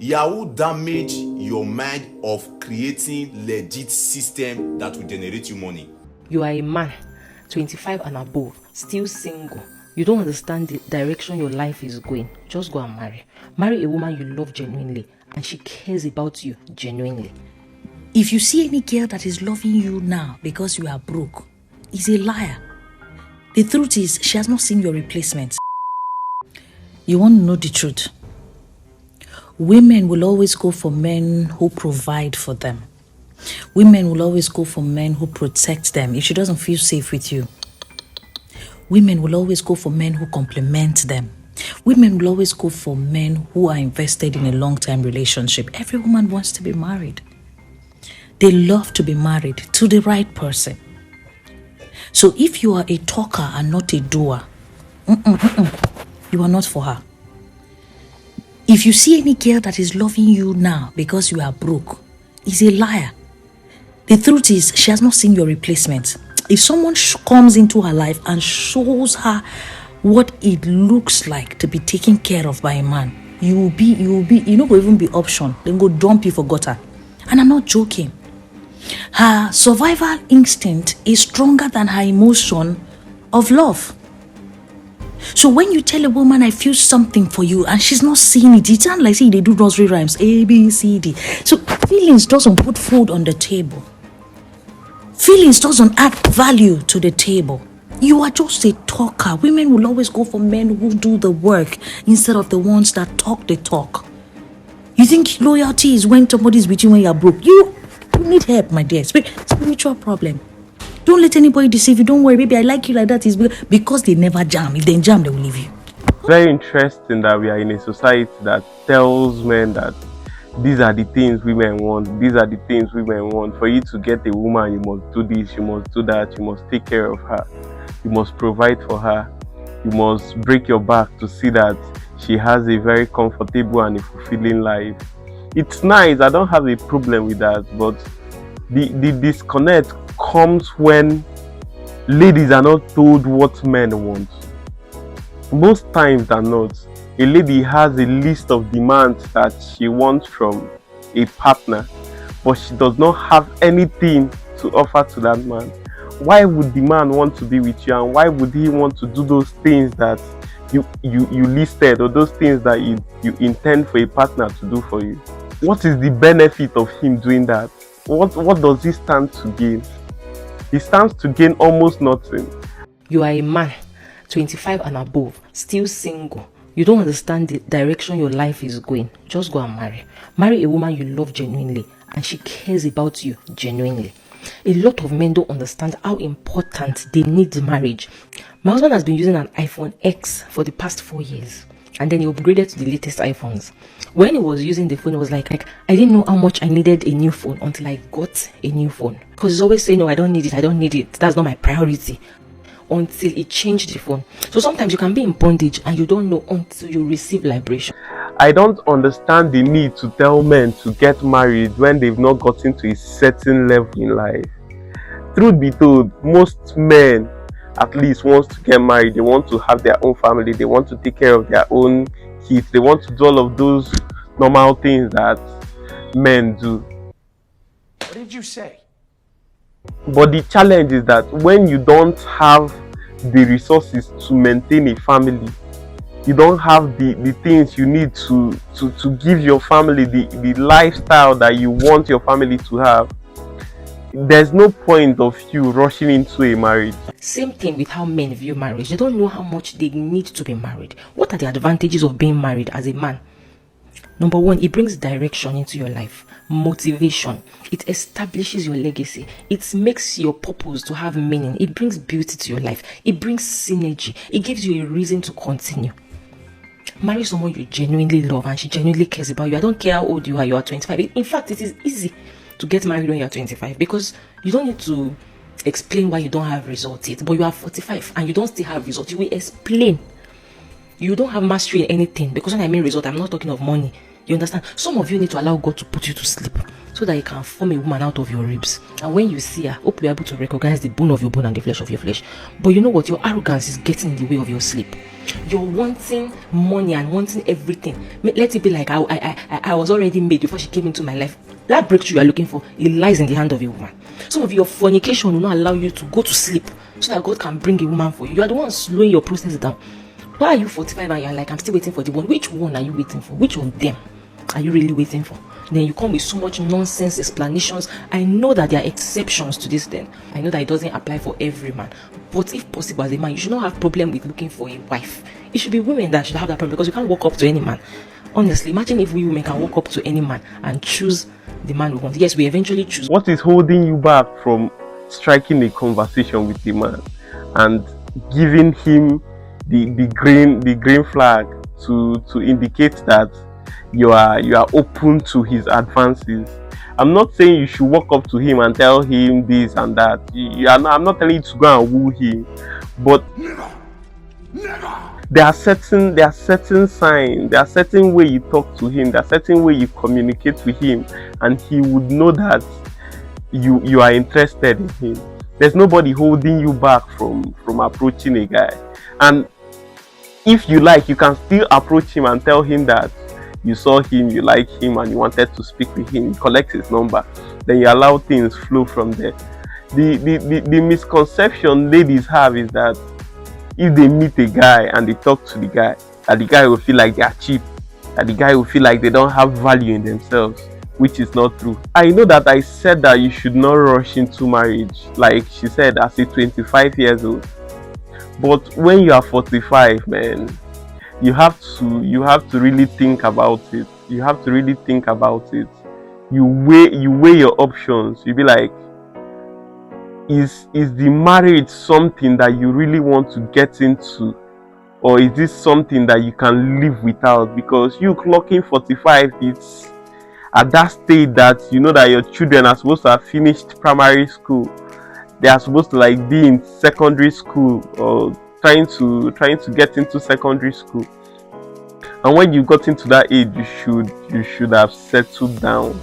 Yahoo damage your mind of creating legit system that will generate you money. You are a man, 25 and above, still single. You don't understand the direction your life is going. Just go and marry. Marry a woman you love genuinely and she cares about you genuinely. If you see any girl that is loving you now because you are broke, is a liar. The truth is, she has not seen your replacement. You want to know the truth? Women will always go for men who provide for them. Women will always go for men who protect them if she doesn't feel safe with you. Women will always go for men who compliment them. Women will always go for men who are invested in a long-term relationship. Every woman wants to be married. They love to be married to the right person. So if you are a talker and not a doer, you are not for her. If you see any girl that is loving you now because you are broke, is a liar. The truth is, she has not seen your replacement. If someone comes into her life and shows her what it looks like to be taken care of by a man, you will be, go even be option. Then go dump you for gutter. And I'm not joking. Her survival instinct is stronger than her emotion of love. So when you tell a woman, I feel something for you, and she's not seeing it, it sounds like say they do nursery rhymes, A, B, C, D. So feelings doesn't put food on the table. Feelings doesn't add value to the table. You are just a talker. Women will always go for men who do the work instead of the ones that talk the talk. You think loyalty is when somebody's with you when you're broke? You need help, my dear. Spiritual problem. Don't let anybody deceive you. Don't worry, baby. I like you like that. Is because they never jam. If they jam, they will leave you. Very interesting that we are in a society that tells men that these are the things women want. These are the things women want. For you to get a woman, you must do this, you must do that, you must take care of her, you must provide for her, you must break your back to see that she has a very comfortable and a fulfilling life. It's nice. I don't have a problem with that, but the disconnect comes when ladies are not told what men want. Most times than not, a lady has a list of demands that she wants from a partner, but she does not have anything to offer to that man. Why would the man want to be with you, and why would he want to do those things that you listed, or those things that you intend for a partner to do for you? What is the benefit of him doing that? What does he stand to gain? He stands to gain almost nothing. You are a man, 25 and above, still single. You don't understand the direction your life is going. Just go and marry. Marry a woman you love genuinely and she cares about you genuinely. A lot of men don't understand how important they need marriage. My husband has been using an iPhone X for the past 4 years. And then he upgraded to the latest iPhones. When he was using the phone, it was like I didn't know how much I needed a new phone until I got a new phone. Because he's always saying, no, I don't need it. That's not my priority. Until he changed the phone. So sometimes you can be in bondage and you don't know until you receive liberation. I don't understand the need to tell men to get married when they've not gotten to a certain level in life. Truth be told, most men at least wants to get married. They want to have their own family. They want to take care of their own kids. They want to do all of those normal things that men do. What did you say? But the challenge is that when you don't have the resources to maintain a family, you don't have the things you need to give your family the lifestyle that you want your family to have, there's no point of you rushing into a marriage. Same thing with how men view marriage. They don't know how much they need to be married. What are the advantages of being married as a man? Number one, it brings direction into your life, motivation. It establishes your legacy. It makes your purpose to have meaning. It brings beauty to your life. It brings synergy. It gives you a reason to continue. Marry someone you genuinely love and she genuinely cares about you. I don't care how old you are 25. In fact, it is easy to get married when you're 25 because you don't need to explain why you don't have results yet. But you are 45 and you don't still have results. You will explain. You don't have mastery in anything, because when I mean result, I'm not talking of money. You understand? Some of you need to allow God to put you to sleep so that He can form a woman out of your ribs. And when you see her, hope you're able to recognize the bone of your bone and the flesh of your flesh. But you know what? Your arrogance is getting in the way of your sleep. You're wanting money and wanting everything. Let it be like I was already made before she came into my life. That breakthrough you are looking for, it lies in the hand of a woman. Some of your fornication will not allow you to go to sleep so that God can bring a woman for you. You are the one slowing your process down. Why are you 45 and you're like, I'm still waiting for the one? Which one are you waiting for? Which of them are you really waiting for? Then you come with so much nonsense explanations. I know that there are exceptions to this then. I know that it doesn't apply for every man. But if possible, as a man, you should not have problem with looking for a wife. It should be women that should have that problem, because you can't walk up to any man. Honestly, imagine if we women can walk up to any man and choose the man we want. Yes, we eventually choose. What is holding you back from striking a conversation with the man and giving him the green flag to indicate that you are open to his advances? I'm not saying you should walk up to him and tell him this and that. I'm not telling you to go and woo him, but there are certain signs, there are certain way you talk to him, there are certain way you communicate with him, and he would know that you are interested in him. There's nobody holding you back from approaching a guy. And if you like, you can still approach him and tell him that you saw him, you like him, and you wanted to speak with him. You collect his number, then you allow things flow from there. The misconception ladies have is that if they meet a guy and they talk to the guy, that the guy will feel like they are cheap, that the guy will feel like they don't have value in themselves, which is not true. I know that I said that you should not rush into marriage, like she said, as a 25 years old. But when you are 45, man, you have to really think about it. You have to really think about it. You weigh your options. You be like, is the marriage something that you really want to get into, or is this something that you can live without? Because you clocking 45, it's at that stage that you know that your children are supposed to have finished primary school. They are supposed to like be in secondary school or trying to get into secondary school. And when you got into that age, you should have settled down.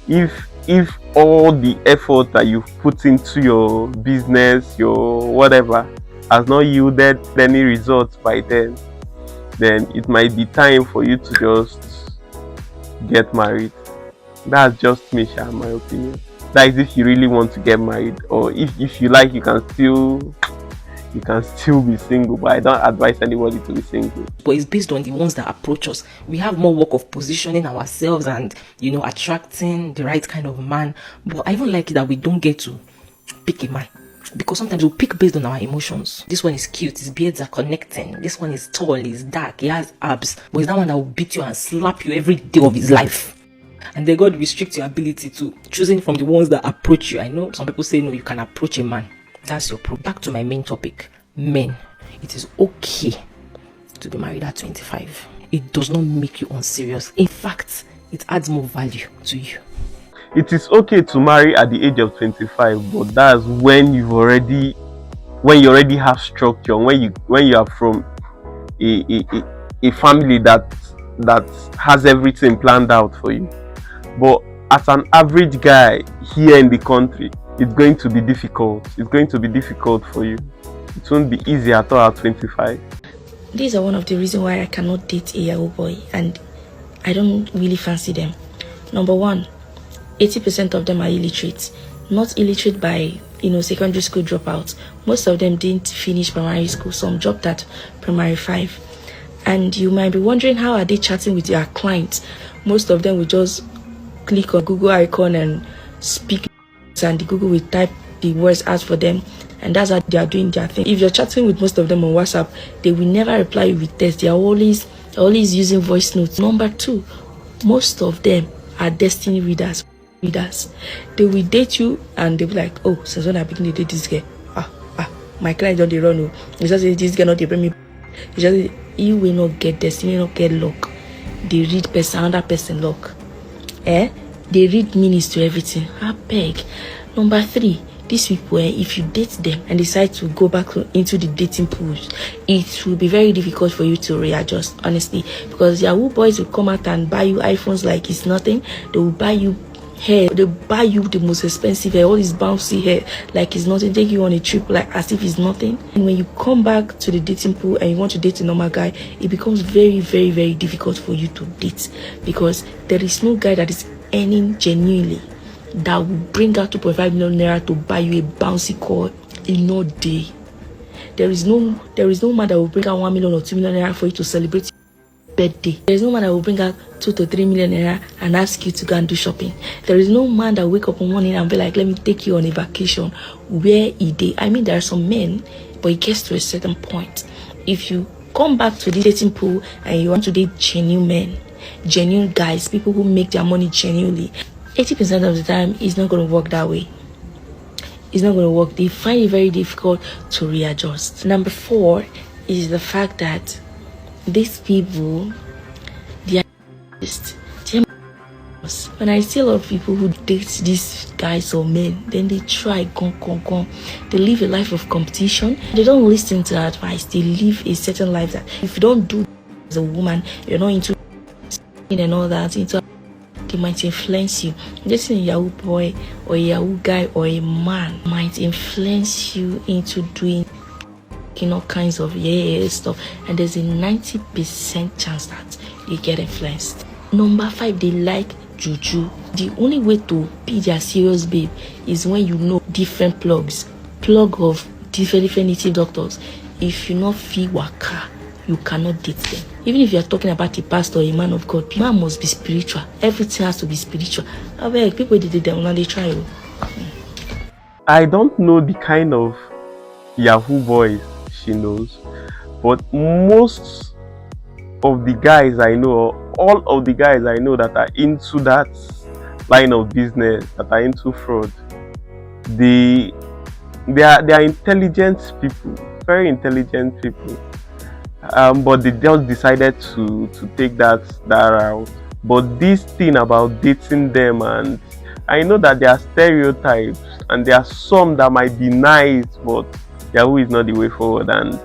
If all the effort that you've put into your business, your whatever, has not yielded any results by then it might be time for you to just get married. That's just me, Sha, my opinion. That is if you really want to get married, or if you like, you can still be single, but I don't advise anybody to be single. But it's based on the ones that approach us. We have more work of positioning ourselves and, attracting the right kind of man. But I even like it that we don't get to pick a man, because sometimes we'll pick based on our emotions. This one is cute, his beards are connecting. This one is tall, he's dark, he has abs. But it's that one that will beat you and slap you every day of his life. And then God restricts your ability to choosing from the ones that approach you. I know some people say no, you can approach a man. That's your problem. Back to my main topic. Men, it is okay to be married at 25. It does not make you unserious. In fact, it adds more value to you. It is okay to marry at the age of 25, but that's when you already have structure, when you are from a family that has everything planned out for you. But as an average guy here in the country, it's going to be difficult. It's going to be difficult for you. It won't be easy at all at 25. These are one of the reasons why I cannot date a Yahoo boy, and I don't really fancy them. Number one, 80% of them are illiterate. Not illiterate by, secondary school dropouts. Most of them didn't finish primary school. Some dropped at primary 5. And you might be wondering, how are they chatting with their clients? Most of them will just click on Google icon and speak, and the Google will type the words out for them, and that's how they are doing their thing. If you're chatting with most of them on WhatsApp, they will never reply you with text. They are always using voice notes. Number two, most of them are destiny readers. They will date you and they'll be like, oh, since when I begin to date this girl, my client don't run. No, it's just this girl not they bring me. It's just you will not get destiny, not get luck. They read another person luck. They read meanings to everything. I beg. Number three, these people, if you date them and decide to go back into the dating pools, it will be very difficult for you to readjust, honestly, because Yahoo boys will come out and buy you iPhones like it's nothing. They will buy you hair. They buy you the most expensive hair, all this bouncy hair, like it's nothing. Take you on a trip like as if it's nothing. And when you come back to the dating pool and you want to date a normal guy, it becomes very, very, very difficult for you to date, because there is no guy that is earning genuinely that will bring out 2.5 million naira to buy you a bouncy car in no day. There is no man that will bring out 1 million or 2 million naira for you to celebrate birthday. There is no man that will bring out 2 to 3 million naira and ask you to go and do shopping. There is no man that will wake up one morning and be like, let me take you on a vacation. Where he did. I mean, there are some men, but it gets to a certain point. If you come back to the dating pool and you want to date genuine men, genuine guys, people who make their money genuinely, 80% of the time it's not going to work that way. It's not going to work. They find it very difficult to readjust. Number 4 is the fact that these people, they are just, when I see a lot of people who date these guys or men, then they try gone. They live a life of competition. They don't listen to advice. They live a certain life that if you don't do as a woman, you're not into and all that, they might influence you. Dating a Yahoo boy or a Yahoo guy or a man might influence you into doing all kinds of stuff, and there's a 90% chance that you get influenced. Number 5, they like juju. The only way to be their serious babe is when you know different plug of different native doctors. If you not feel waka, you cannot date them. Even if you are talking about a pastor or a man of God, man must be spiritual. Everything has to be spiritual. I beg, people did them when they try. I don't know the kind of Yahoo boys she knows, but most of the guys I know, all of the guys I know that are into that line of business, that are into fraud, they are intelligent people, very intelligent people. But they just decided to take that route. But this thing about dating them, and I know that there are stereotypes and there are some that might be nice, but Yahoo is not the way forward, and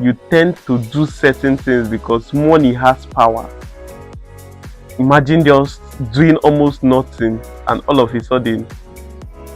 you tend to do certain things because money has power. Imagine just doing almost nothing and all of a sudden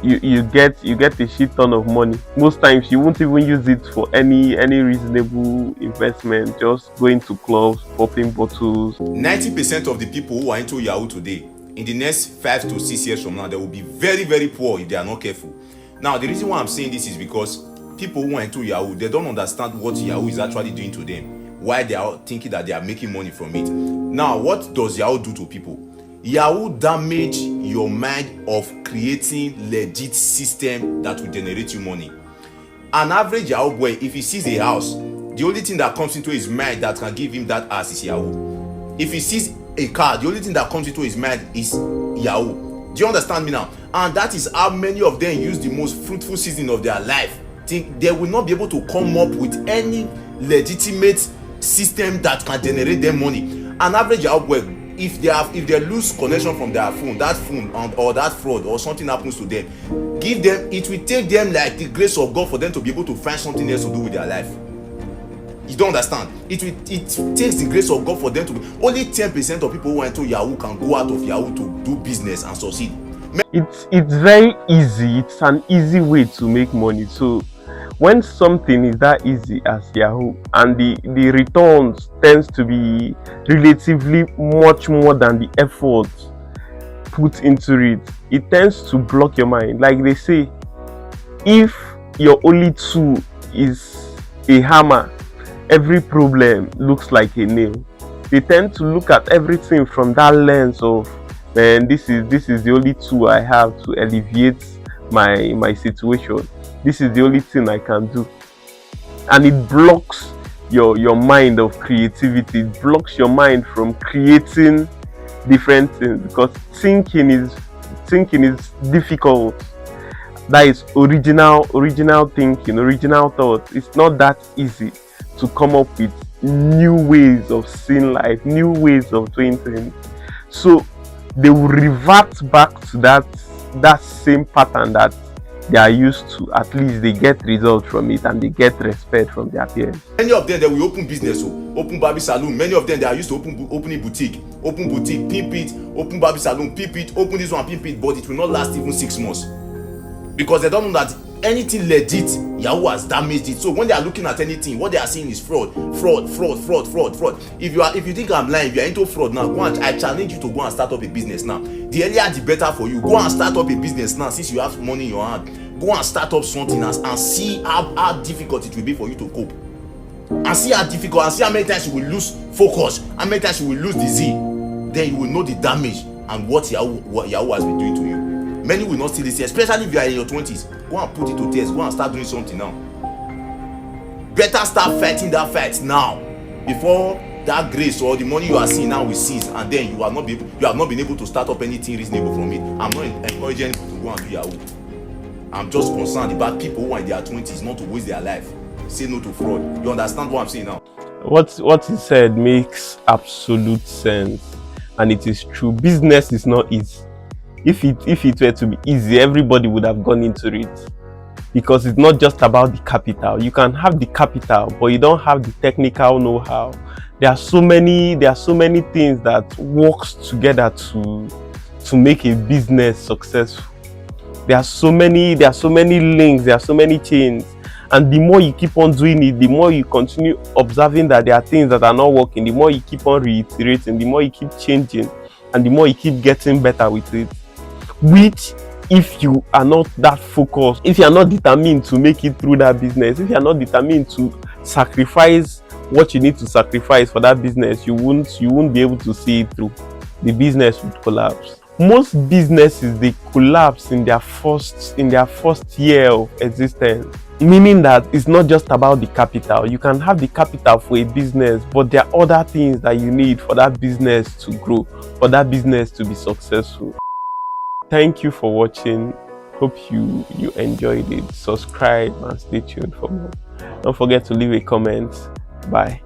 you get a shit ton of money. Most times you won't even use it for any reasonable investment, just going to clubs, popping bottles. 90% of the people who are into Yahoo today, in the next 5 to 6 years from now, they will be very, very poor if they are not careful. Now, the reason why I'm saying this is because people who are into Yahoo, they don't understand what Yahoo is actually doing to them, why they are thinking that they are making money from it. Now, what does Yahoo do to people? Yahoo damage your mind of creating legit system that will generate you money. An average Yahoo boy, if he sees a house, the only thing that comes into his mind that can give him that house is Yahoo. If he sees a car, the only thing that comes into his mind is Yahoo. Do you understand me now? And that is how many of them use the most fruitful season of their life. Think they will not be able to come up with any legitimate system that can generate them money. An average Yahoo boy, if they lose connection from their phone, that phone or that fraud or something happens to them, it will take them like the grace of God for them to be able to find something else to do with their life. You don't understand? It takes the grace of God for them to be. Only 10% of people who went to Yahoo can go out of Yahoo to do business and succeed. It's very easy. It's an easy way to make money. So when something is that easy as Yahoo, and the returns tends to be relatively much more than the effort put into it, it tends to block your mind. Like they say, if your only tool is a hammer, every problem looks like a nail. They tend to look at everything from that lens of, man, this is the only tool I have to alleviate my situation. This is the only thing I can do. And it blocks your mind of creativity. It blocks your mind from creating different things, because thinking is difficult. That is original thinking, original thought. It's not that easy to come up with new ways of seeing life, new ways of doing things. So they will revert back to that same pattern that they are used to, at least they get results from it and they get respect from their peers. Many of them, they will open business, open barber salon. Many of them, they are used to opening boutique, pimp it, open barber salon, pimp it, open this one, pimp it, but it will not last even 6 months because they don't know that anything legit, Yahoo has damaged it. So when they are looking at anything, what they are seeing is fraud. If you think I'm lying, if you are into fraud now, I challenge you to go and start up a business now. The earlier the better for you. Go and start up a business now since you have money in your hand. Go and start up something and see how difficult it will be for you to cope. And see how difficult, and see how many times you will lose focus, how many times you will lose the Z. Then you will know the damage and what Yahoo has been doing to you. Many will not see this, especially if you are in your 20s. Go and put it to test. Go and start doing something now. Better start fighting that fight now before that grace or the money you are seeing now will cease, and then you have not been able to start up anything reasonable from it. I'm not encouraging people to go and do Yahoo. I'm just concerned about people who are in their 20s not to waste their life. Say no to fraud. You understand what I'm saying now? What he said makes absolute sense, and it is true. Business is not easy. If it were to be easy, everybody would have gone into it, because it's not just about the capital. You can have the capital, but you don't have the technical know-how. There are so many things that works together to make a business successful. There are so many links, there are so many chains, and the more you keep on doing it, the more you continue observing that there are things that are not working, the more you keep on reiterating, the more you keep changing, and the more you keep getting better with it. Which, if you are not that focused, if you are not determined to make it through that business, if you are not determined to sacrifice what you need to sacrifice for that business, you won't be able to see it through. The business would collapse. Most businesses, they collapse in their first year of existence. Meaning that it's not just about the capital. You can have the capital for a business, but there are other things that you need for that business to grow, for that business to be successful. Thank you for watching. Hope you enjoyed it. Subscribe and stay tuned for more. Don't forget to leave a comment. Bye.